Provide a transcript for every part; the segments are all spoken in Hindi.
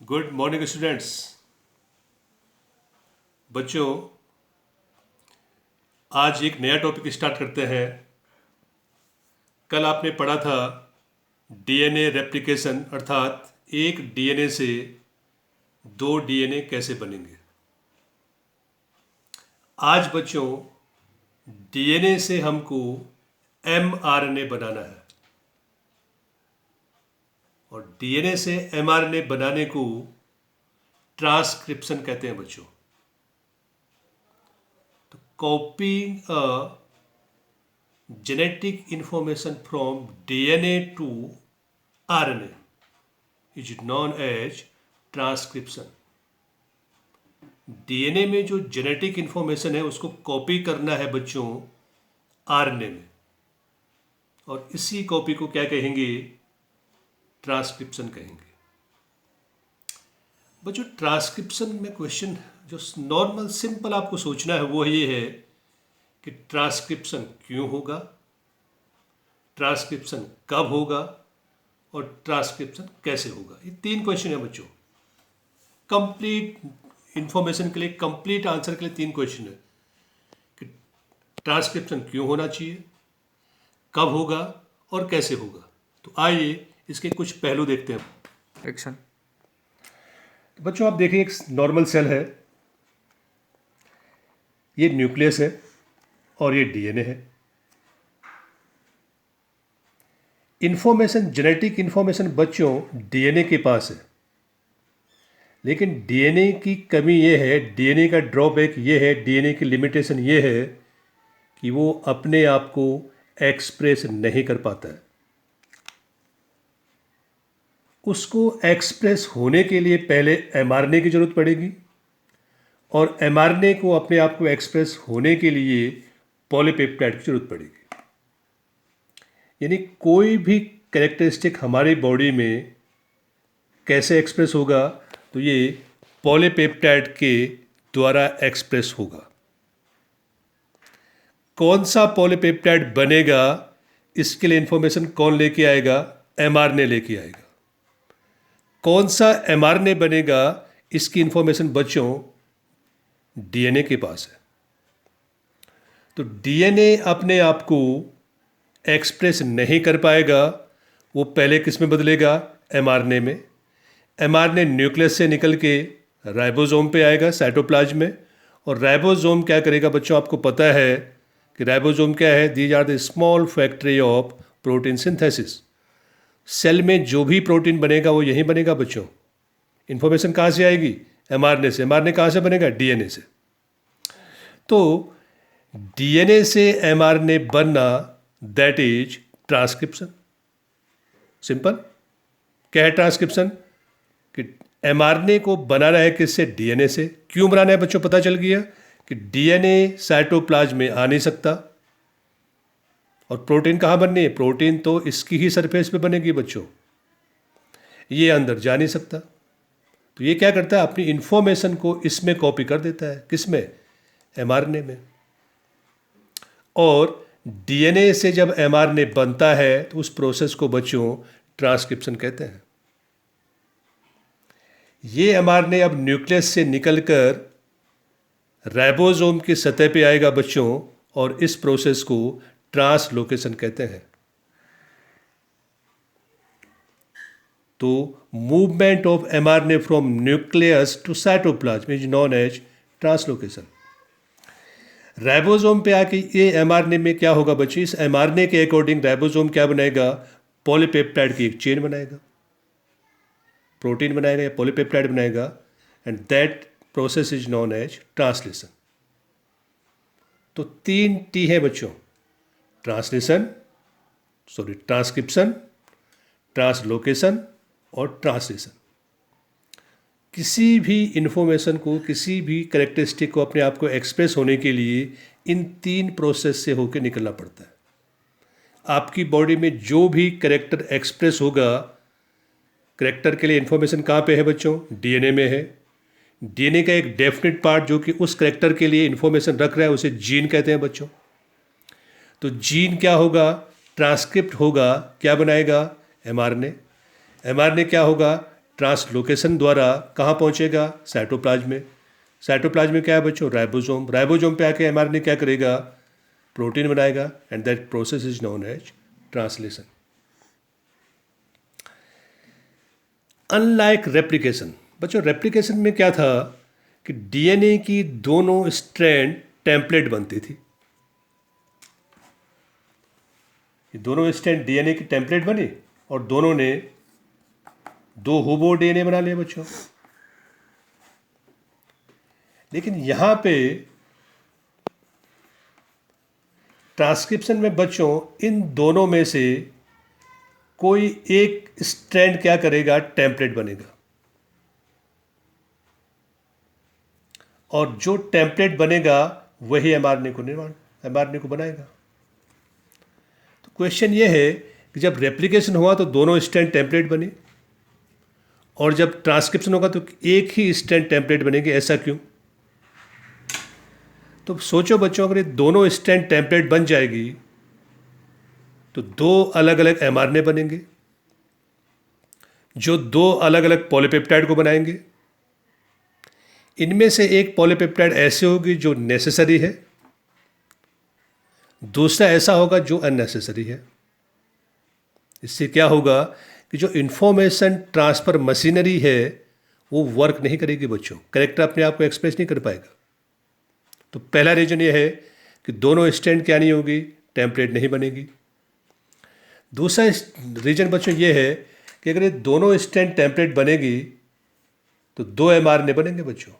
Good morning students. बच्चों, आज एक नया टॉपिक स्टार्ट करते हैं। कल आपने पढ़ा था डीएनए रेप्लिकेशन, अर्थात एक डीएनए से दो डीएनए कैसे बनेंगे। आज बच्चों डीएनए से हमको एमआरएनए बनाना है, और डीएनए से एमआरएनए बनाने को ट्रांसक्रिप्शन कहते हैं बच्चों। तो copying a genetic information from DNA to RNA is known as transcription। DNA में जो जेनेटिक इंफॉर्मेशन है उसको कॉपी करना है बच्चों आरएनए में, और इसी कॉपी को क्या कहेंगे? ट्रांसक्रिप्शन कहेंगे। बच्चों, ट्रांसक्रिप्शन में क्वेश्चन जो नॉर्मल सिंपल आपको सोचना है वो ये है कि ट्रांसक्रिप्शन क्यों होगा, ट्रांसक्रिप्शन कब होगा, और ट्रांसक्रिप्शन कैसे होगा। ये तीन क्वेश्चन है बच्चों। कंप्लीट इंफॉर्मेशन के लिए, कंप्लीट आंसर के लिए तीन क्वेश्चन है कि ट्रांसक्रिप्शन क्यों होना चाहिए, कब होगा और कैसे होगा। तो आइए इसके कुछ पहलू देखते हैं। एक्शन। बच्चों, आप देखिए, एक नॉर्मल सेल है, ये न्यूक्लियस है और ये डीएनए है। इंफॉर्मेशन, जेनेटिक इंफॉर्मेशन बच्चों डीएनए के पास है, लेकिन डीएनए की कमी ये है, डीएनए का ड्रॉबैक ये है, डीएनए की लिमिटेशन ये है कि वो अपने आप को एक्सप्रेस नहीं कर पाता है। उसको एक्सप्रेस होने के लिए पहले एमआरएनए की जरूरत पड़ेगी, और एमआरएनए को अपने आप को एक्सप्रेस होने के लिए पॉलीपेप्टाइड की जरूरत पड़ेगी। यानी कोई भी कैरेक्टरिस्टिक हमारी बॉडी में कैसे एक्सप्रेस होगा, तो ये पॉलीपेप्टाइड के द्वारा एक्सप्रेस होगा। कौन सा पॉलीपेप्टाइड बनेगा, इसके लिए इंफॉर्मेशन कौन लेके आएगा? एमआरएनए लेके आएगा। कौन सा एमआरएनए बनेगा, इसकी इंफॉर्मेशन बच्चों डीएनए के पास है। तो डीएनए अपने आप को एक्सप्रेस नहीं कर पाएगा, वो पहले किस में बदलेगा? एमआरएनए में। एमआरएनए न्यूक्लियस से निकल के राइबोसोम पे आएगा, साइटोप्लाज्म में। और राइबोसोम क्या करेगा बच्चों? आपको पता है कि राइबोसोम क्या है? These are the small factory of protein synthesis. Cell में जो भी प्रोटीन बनेगा वो यहीं बनेगा बच्चों। इंफॉर्मेशन कहाँ से आएगी? एमआरएनए से। एमआरएनए कहाँ से बनेगा? डीएनए से। तो डीएनए से एमआरएनए बनना, दैट इज ट्रांसक्रिप्शन। सिंपल। क्या है ट्रांसक्रिप्शन? कि एमआरएनए को बनाना है किससे? डीएनए से। क्यों बनाना है बच्चों? पता चल गया कि डीएनए साइटोप्लाज्म में आ नहीं सकता, और प्रोटीन कहाँ बननी है? प्रोटीन तो इसकी ही सरफेस पे बनेगी बच्चों, ये अंदर जा नहीं सकता। तो ये क्या करता है? अपनी इंफॉर्मेशन को इसमें कॉपी कर देता है। किसमें? एमआरएनए में। और डीएनए से जब एमआरएनए बनता है तो उस प्रोसेस को बच्चों ट्रांसक्रिप्शन कहते हैं। ये एमआरएनए अब न्यूक्लियस से निकलकर राइबोसोम की सतह पे आएगा बच्चों, और इस प्रोसेस को ट्रांसलोकेशन कहते हैं। तो movement of mRNA from nucleus to cytoplasm is known as translocation. Ribosome पे आके ये एमआरएनए में क्या होगा बच्चे? इस एमआरएनए के अकॉर्डिंग राइबोसोम क्या बनाएगा? पॉलीपेप्टाइड की एक चेन बनाएगा, प्रोटीन बनाएगा या पॉलीपेप्टाइड बनाएगा, and that process is known as translation. तो तीन टी है बच्चों: ट्रांसक्रिप्शन, ट्रांसलोकेशन और ट्रांसलेशन। किसी भी इंफॉर्मेशन को, किसी भी कैरेक्टरिस्टिक को अपने आप को एक्सप्रेस होने के लिए इन तीन प्रोसेस से होकर निकलना पड़ता है। आपकी बॉडी में जो भी कैरेक्टर एक्सप्रेस होगा, कैरेक्टर के लिए इंफॉर्मेशन कहाँ पे है बच्चों? डीएनए में है। डीएनए का एक डेफिनेट पार्ट जो कि उस कैरेक्टर के लिए इंफॉर्मेशन रख रहा है, उसे जीन कहते हैं बच्चों। तो जीन क्या होगा? ट्रांसक्रिप्ट होगा। क्या बनाएगा? एमआरएनए। एमआरएनए क्या होगा? ट्रांसलोकेशन द्वारा कहाँ पहुँचेगा? साइटोप्लाज्म में। साइटोप्लाज्म में क्या है बच्चों? राइबोसोम। राइबोसोम पे आके एमआरएनए क्या करेगा? प्रोटीन बनाएगा, and that process is known as translation. Unlike replication, बच्चों रेप्लिकेशन में क्या था कि डीएनए की दोनों स्ट्रैंड टेम्पलेट बनती थी। ये दोनों स्ट्रैंड डीएनए की टेम्पलेट बनी और दोनों ने दो होमो डीएनए बना लिए बच्चों। लेकिन यहां पे ट्रांसक्रिप्शन में बच्चों इन दोनों में से कोई एक स्ट्रैंड क्या करेगा? टेम्पलेट बनेगा, और जो टेम्पलेट बनेगा वही एमआरएनए को बनाएगा। तो क्वेश्चन ये है कि जब रेप्लिकेशन हुआ तो दोनों स्ट्रैंड टेम्पलेट बनी, और जब ट्रांसक्रिप्शन होगा तो एक ही स्ट्रैंड टेम्पलेट बनेगी। ऐसा क्यों? तो सोचो बच्चों, अगर ये दोनों स्ट्रैंड टेम्पलेट बन जाएगी तो दो अलग अलग एमआरएनए बनेंगे, जो दो अलग अलग पॉलीपेप्टाइड को बनाएंगे। इनमें से एक पॉलीपेप्टाइड ऐसे होगी जो नेसेसरी है, दूसरा ऐसा होगा जो अननेसेसरी है। इससे क्या होगा कि जो इंफॉर्मेशन ट्रांसफर मशीनरी है वो वर्क नहीं करेगी बच्चों, करेक्टर अपने आप को एक्सप्रेस नहीं कर पाएगा। तो पहला रीजन ये है कि दोनों स्ट्रैंड क्या नहीं होगी? टेम्पलेट नहीं बनेगी। दूसरा रीजन बच्चों ये है कि अगर ये दोनों स्ट्रैंड टेम्पलेट बनेगी तो दो एमआरएनए बनेंगे बच्चों,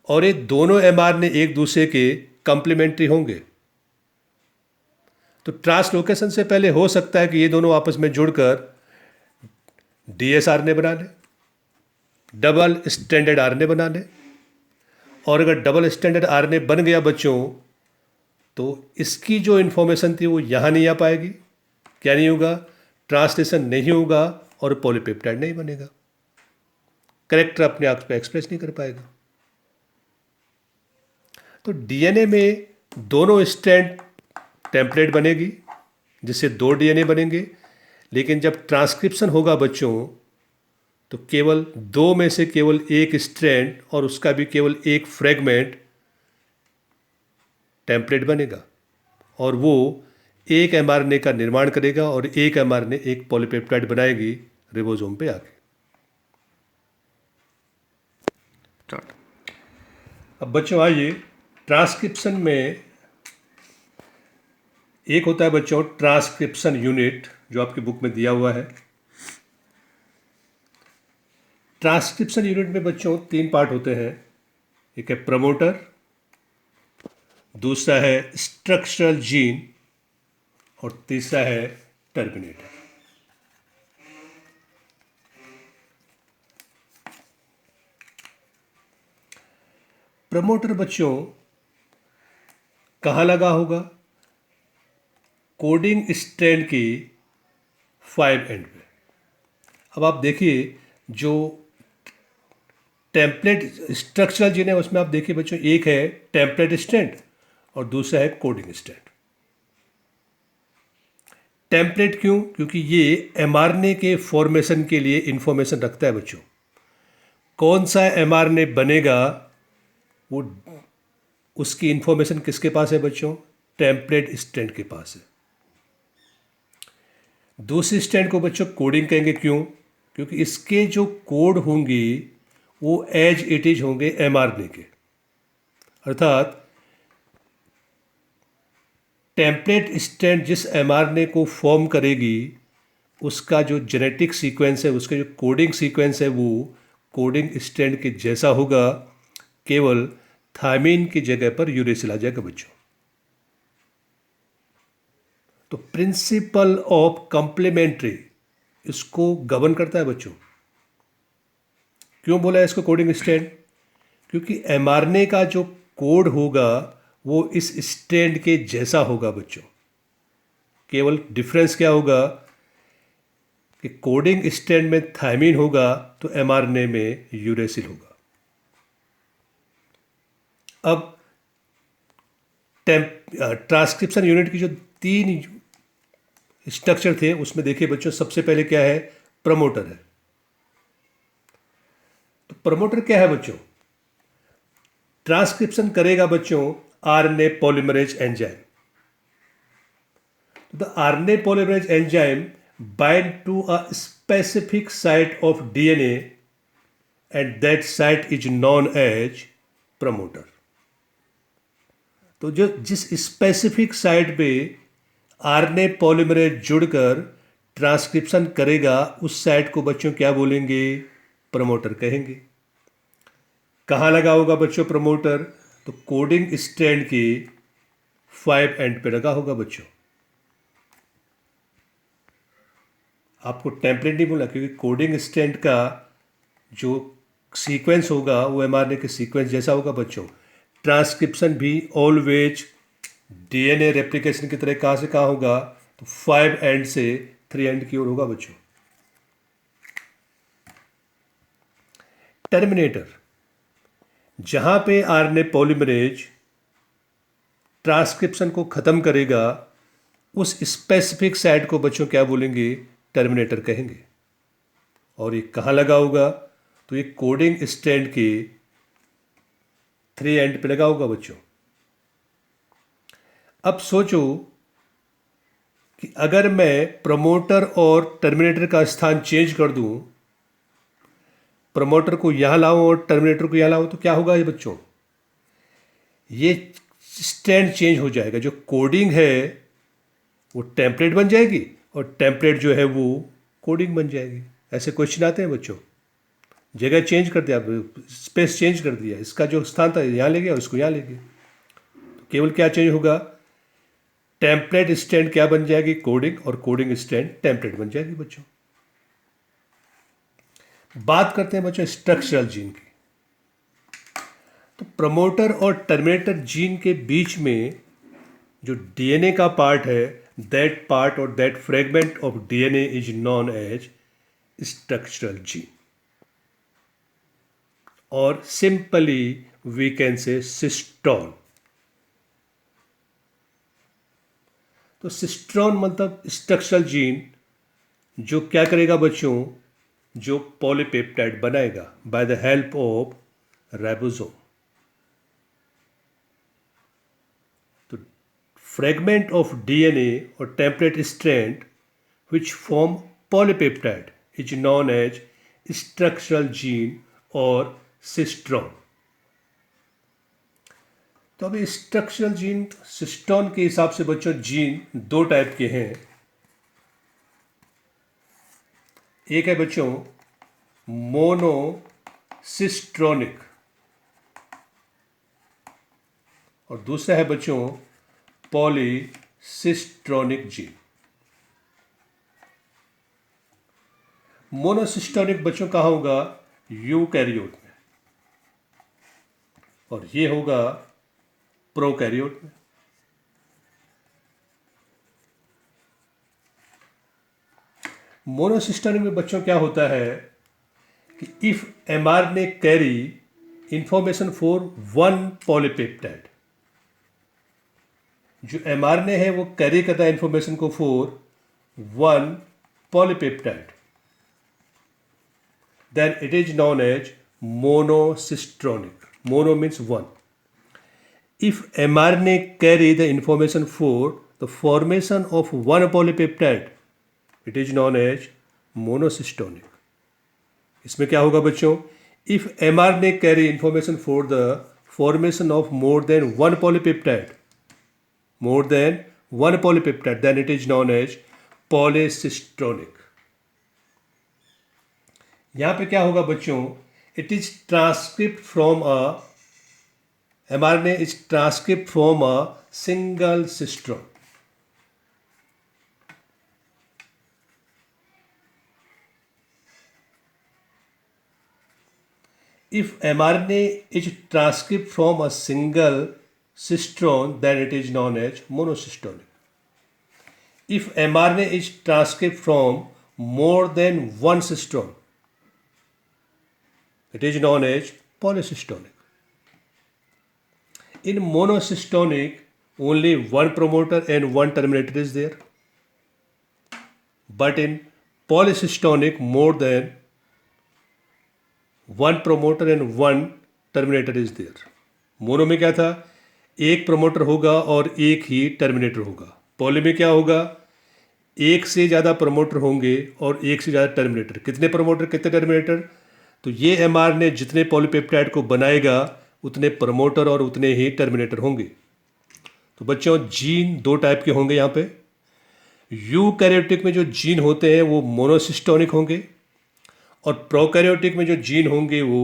और ये दोनों एमआरएनए एक दूसरे के कंप्लीमेंट्री होंगे। तो ट्रांसलोकेशन से पहले हो सकता है कि ये दोनों आपस में जुड़कर डीएसआरएनए बना ले, डबल स्टैंडर्ड आरएनए बना ले, और अगर डबल स्टैंडर्ड आरएनए बन गया बच्चों तो इसकी जो इन्फॉर्मेशन थी वो यहाँ नहीं आ पाएगी। क्या नहीं होगा? ट्रांसलेशन नहीं होगा और पॉलीपेप्टाइड नहीं बनेगा, करेक्टर अपने आप को एक्सप्रेस नहीं कर पाएगा। तो डीएनए में दोनों स्ट्रैंड टेम्पलेट बनेगी जिससे दो डीएनए बनेंगे, लेकिन जब ट्रांसक्रिप्शन होगा बच्चों तो केवल दो में से केवल एक स्ट्रैंड और उसका भी केवल एक फ्रेगमेंट टेम्पलेट बनेगा, और वो एक एमआरएनए का निर्माण करेगा और एक एमआरएनए एक पॉलीपेप्टाइड बनाएगी रिबोसोम पे आके। अब बच्चों आइए, ट्रांसक्रिप्शन में एक होता है बच्चों ट्रांसक्रिप्शन यूनिट, जो आपकी बुक में दिया हुआ है। ट्रांसक्रिप्शन यूनिट में बच्चों तीन पार्ट होते हैं। एक है प्रमोटर, दूसरा है स्ट्रक्चरल जीन, और तीसरा है टर्मिनेटर। प्रमोटर बच्चों कहाँ लगा होगा? कोडिंग स्ट्रैंड की 5 एंड पे। अब आप देखिए, जो टेम्पलेट स्ट्रक्चरल जीन है उसमें आप देखिए बच्चों, एक है टेम्पलेट स्ट्रैंड और दूसरा है कोडिंग स्ट्रैंड। टेम्पलेट क्यों? क्योंकि ये एमआरएनए के फॉर्मेशन के लिए इंफॉर्मेशन रखता है बच्चों। कौन सा एमआरएनए बनेगा वो उसकी इंफॉर्मेशन किसके पास है बच्चों? टेम्पलेट स्ट्रैंड के पास है। दूसरी स्ट्रैंड को बच्चों कोडिंग कहेंगे। क्यों? क्योंकि इसके जो कोड होंगे वो एज इट इज होंगे एमआरएनए के, अर्थात टेम्पलेट स्ट्रैंड जिस एमआरएनए को फॉर्म करेगी उसका जो जेनेटिक सीक्वेंस है, उसका जो कोडिंग सीक्वेंस है वो कोडिंग स्ट्रैंड के जैसा होगा, केवल थायमीन की जगह पर यूरेसिल आ जाएगा बच्चों। तो प्रिंसिपल ऑफ कंप्लीमेंट्री इसको गवर्न करता है बच्चों। क्यों बोला है इसको कोडिंग स्ट्रैंड? क्योंकि एमआरएनए का जो कोड होगा वो इस स्ट्रैंड के जैसा होगा बच्चों। केवल डिफरेंस क्या होगा कि कोडिंग स्ट्रैंड में थायमीन होगा तो एमआरएनए में यूरेसिल होगा। अब ट्रांसक्रिप्शन यूनिट की जो तीन स्ट्रक्चर थे उसमें देखिए बच्चों, सबसे पहले क्या है? प्रमोटर है। प्रमोटर क्या है बच्चों? ट्रांसक्रिप्शन करेगा बच्चों RNA polymerase enzyme. The RNA polymerase enzyme bind to a specific site of DNA and that site is known as promoter. तो जो जिस स्पेसिफिक साइट पे आरएनए पॉलीमरेज जुड़कर ट्रांसक्रिप्शन करेगा उस साइट को बच्चों क्या बोलेंगे? प्रमोटर कहेंगे. कहाँ लगा होगा बच्चों प्रमोटर? तो कोडिंग स्ट्रैंड के 5 एंड पे लगा होगा बच्चों. आपको टेम्पलेट नहीं बोला क्योंकि कोडिंग स्ट्रैंड का जो सीक्वेंस होगा वो एमआरएनए के सीक्वेंस जैसा होगा बच्चों. ट्रांसक्रिप्शन भी ऑलवेज डीएनए रेप्लिकेशन की तरह कहाँ से कहाँ होगा? तो 5 एंड से 3 एंड की ओर होगा बच्चों. टर्मिनेटर, जहां पे आरएनए पॉलीमरेज ट्रांसक्रिप्शन को खत्म करेगा उस स्पेसिफिक साइट को बच्चों क्या बोलेंगे? टर्मिनेटर कहेंगे. और ये कहाँ लगा होगा? तो ये कोडिंग स्ट्रैंड के 3 एंड पे लगा होगा बच्चों. अब सोचो कि अगर मैं प्रमोटर और टर्मिनेटर का स्थान चेंज कर दूं, प्रमोटर को यहां लाऊं और टर्मिनेटर को यहां लाऊं, तो क्या होगा ये बच्चों? ये स्टैंड चेंज हो जाएगा. जो कोडिंग है वो टेम्पलेट बन जाएगी और टेम्पलेट जो है वो कोडिंग बन जाएगी. ऐसे क्वेश्चन आते हैं बच्चों. जगह चेंज कर दिया, स्पेस चेंज कर दिया, इसका जो स्थान था यहाँ ले गया, उसको यहाँ ले गया. तो केवल क्या चेंज होगा? टेम्पलेट स्टैंड क्या बन जाएगी? कोडिंग. और कोडिंग स्टैंड टेम्पलेट बन जाएगी बच्चों. बात करते हैं बच्चों स्ट्रक्चरल जीन की. तो प्रमोटर और टर्मिनेटर जीन के बीच में जो डीएनए का पार्ट है, दैट पार्ट और that fragment of DNA is known as structural gene, और simply we can say cistron. तो सिस्ट्रॉन मतलब स्ट्रक्चरल जीन जो क्या करेगा बच्चों? जो पॉलीपेप्टाइड बनाएगा by the help of ribosome. तो फ्रेगमेंट ऑफ डीएनए और template strand which form polypeptide is known as structural gene और सिस्ट्रॉन. तो अभी स्ट्रक्चरल जीन सिस्ट्रॉन के हिसाब से बच्चों जीन 2 टाइप के हैं. एक है बच्चों मोनोसिस्ट्रोनिक और दूसरा है बच्चों पॉलीसिस्ट्रोनिक जीन. मोनोसिस्ट्रोनिक बच्चों कहाँ होगा? यूकैरियोट में, और ये होगा प्रोकैरियोट में. मोनोसिस्ट्रोनिक में बच्चों क्या होता है कि if mRNA carry information for 1 polypeptide, जो एमआरएनए है वो कैरी करता है इंफॉर्मेशन को for 1 polypeptide, then it is known as monocistronic. Mono means 1. If mRNA carry the information for the formation of 1 polypeptide, it is known as monocistronic. इसमें क्या होगा बच्चों? If mRNA carry information for the formation of more than 1 polypeptide, then it is known as polycistronic. यहां पे क्या होगा बच्चों? It is transcript from a mRNA is transcript from a single cistron. If mRNA is transcript from a single cistron then it is known as monocistronic. If mRNA is transcript from more than 1 cistron, it is known as polycystonic. In monocystonic, only 1 promoter and 1 terminator is there. But in polycystonic, more than one promoter and one terminator is there. Mono में क्या था, एक प्रोमोटर होगा और एक ही टर्मिनेटर होगा। पॉली में क्या होगा, एक से ज़्यादा प्रमोटर होंगे और एक से ज़्यादा टर्मिनेटर। कितने प्रमोटर कितने टर्मिनेटर, तो ये एमआरएनए जितने पॉलीपेप्टाइड को बनाएगा उतने प्रमोटर और उतने ही टर्मिनेटर होंगे। तो बच्चों जीन दो टाइप के होंगे यहाँ पे। यूकैरियोटिक में जो जीन होते हैं वो मोनोसिस्टोनिक होंगे और प्रोकैरियोटिक में जो जीन होंगे वो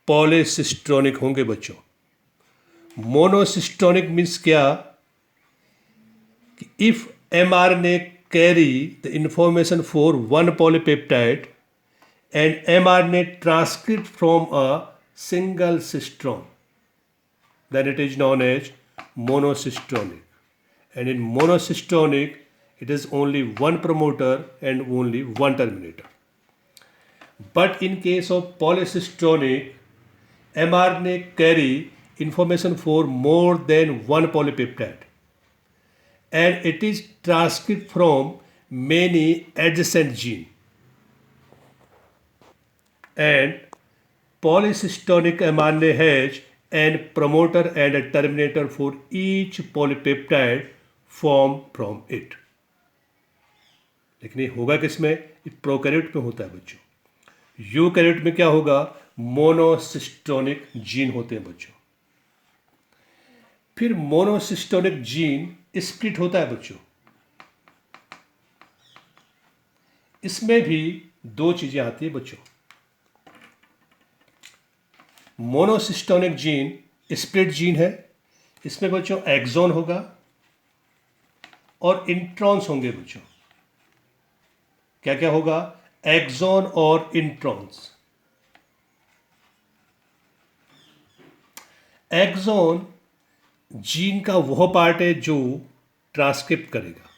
पॉलीसिस्टोनिक होंगे। बच्चों मोनोसिस्टोनिक मीन्स क्या, if mRNA carry the information for one polypeptide and mRNA transcript from a single cistron, then it is known as monocystonic. And in monocystonic, it is only one promoter and only one terminator. But in case of polycystonic, mRNA carry information for more than one polypeptide, and it is transcribed from many adjacent genes. And polycystonic mRNA has an promoter and a terminator for each polypeptide formed from it. लेकिन ये होगा किसमें, ये प्रोकैरियोट में होता है बच्चों। यूकैरियोट में क्या होगा, मोनोसिस्टोनिक जीन होते हैं बच्चों। फिर मोनोसिस्टोनिक जीन स्प्लिट होता है बच्चों। इसमें भी दो चीजें आती है बच्चों। मोनोसिस्टोनिक जीन स्प्लिट जीन है, इसमें बच्चों एक्सॉन होगा और इंट्रॉन्स होंगे बच्चों। क्या क्या होगा, एक्सॉन और इंट्रॉन्स। एक्सॉन जीन का वह पार्ट है जो ट्रांसक्रिप्ट करेगा,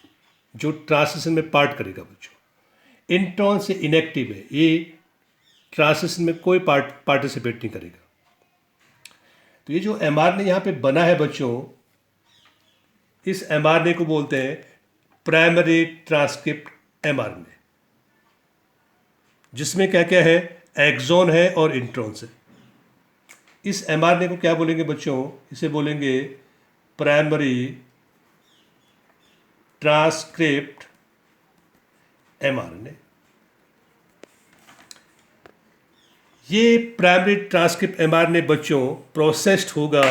जो ट्रांसलेशन में पार्ट करेगा बच्चों। इंट्रॉन से इनएक्टिव है, ये ट्रांसलेशन में कोई पार्टिसिपेट नहीं करेगा। तो ये जो एमआरएनए यहाँ पे बना है बच्चों, इस एमआरएनए को बोलते हैं प्राइमरी ट्रांसक्रिप्ट एमआरएनए, जिसमें क्या क्या है, एक्सॉन है और इंट्रॉन्स है। इस एमआरएनए को क्या बोलेंगे बच्चों, इसे बोलेंगे प्राइमरी ट्रांसक्रिप्ट एमआरएनए। ये प्राइमरी ट्रांसक्रिप्ट एमआरएनए बच्चों प्रोसेस्ड होगा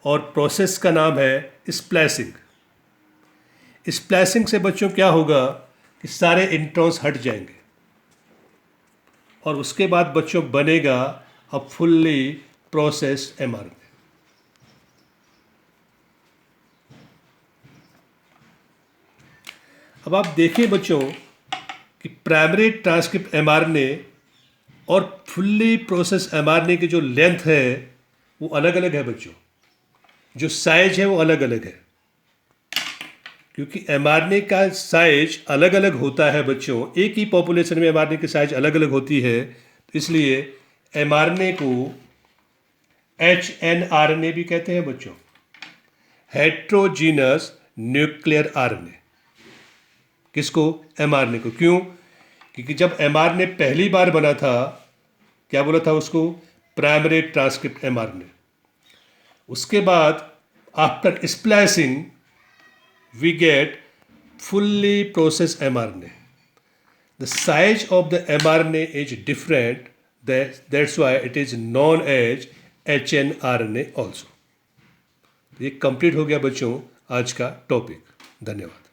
और प्रोसेस का नाम है स्प्लाइसिंग। स्प्लाइसिंग से बच्चों क्या होगा कि सारे इंट्रॉन्स हट जाएंगे और उसके बाद बच्चों बनेगा अब फुल्ली प्रोसेस एमआरएनए। अब आप देखिए बच्चों कि प्राइमरी ट्रांसक्रिप्ट एमआरएनए और फुल्ली प्रोसेस एमआरएनए की जो लेंथ है वो अलग अलग है बच्चों, जो साइज है वो अलग अलग है। क्योंकि एमआरएनए का साइज अलग अलग होता है बच्चों, एक ही पॉपुलेशन में एमआरएनए की साइज अलग अलग होती है, तो इसलिए एमआरएनए को HNRNA भी कहते हैं बच्चों, हेट्रोजीनस न्यूक्लियर आरएनए। किसको, एमआरएनए को। क्यों, क्योंकि जब एमआरएनए पहली बार बना था, क्या बोला था उसको, प्राइमरी ट्रांसक्रिप्ट एमआरएनए। उसके बाद after splicing we get fully process mRNA. The size of the mRNA is different, that's why it is known as HNRNA also. ये कंप्लीट हो गया बच्चों आज का टॉपिक। धन्यवाद।